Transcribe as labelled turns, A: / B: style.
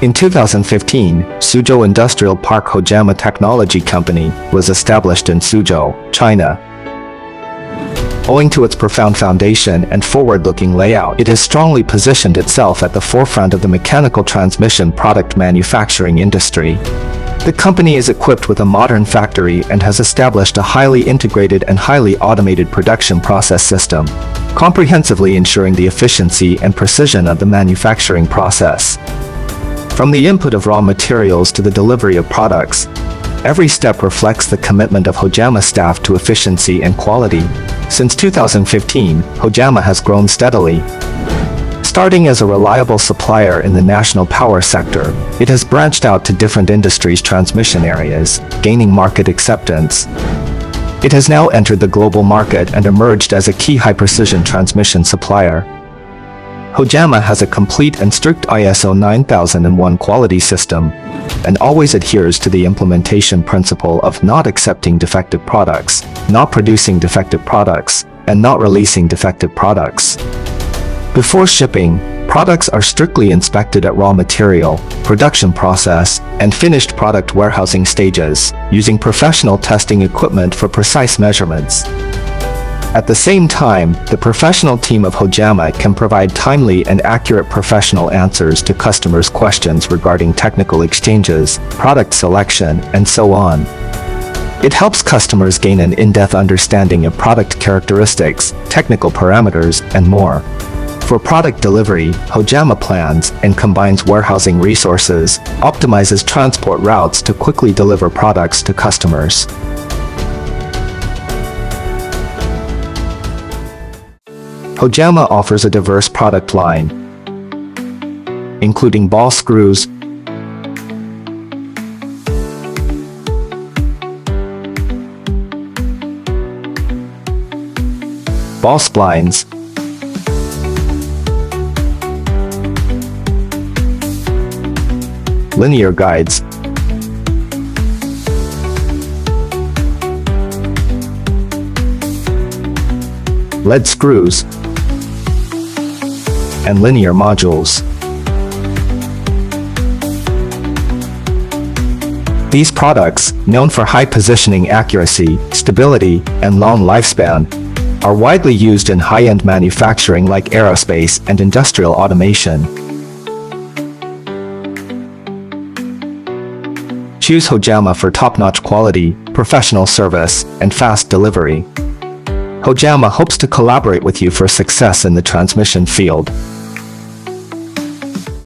A: In 2015, Suzhou Industrial Park Hojama Technology Company was established in Suzhou, China. Owing to its profound foundation and forward-looking layout, it has strongly positioned itself at the forefront of the mechanical transmission product manufacturing industry. The company is equipped with a modern factory and has established a highly integrated and highly automated production process system, comprehensively ensuring the efficiency and precision of the manufacturing process. From the input of raw materials to the delivery of products, every step reflects the commitment of Hojama staff to efficiency and quality. Since 2015, Hojama has grown steadily. Starting as a reliable supplier in the national power sector, it has branched out to different industries' transmission areas, gaining market acceptance. It has now entered the global market and emerged as a key high-precision transmission supplier. Hojama has a complete and strict ISO 9001 quality system, and always adheres to the implementation principle of not accepting defective products, not producing defective products, and not releasing defective products. Before shipping, products are strictly inspected at raw material, production process, and finished product warehousing stages, using professional testing equipment for precise measurements. At the same time, the professional team of Hojama can provide timely and accurate professional answers to customers' questions regarding technical exchanges, product selection, and so on. It helps customers gain an in-depth understanding of product characteristics, technical parameters, and more. For product delivery, Hojama plans and combines warehousing resources, optimizes transport routes to quickly deliver products to customers. Hojama offers a diverse product line, including ball screws, ball splines, linear guides, lead screws, and linear modules. These products, known for high positioning accuracy, stability, and long lifespan, are widely used in high-end manufacturing like aerospace and industrial automation. Choose Hojama for top-notch quality, professional service, and fast delivery. Hojama hopes to collaborate with you for success in the transmission field.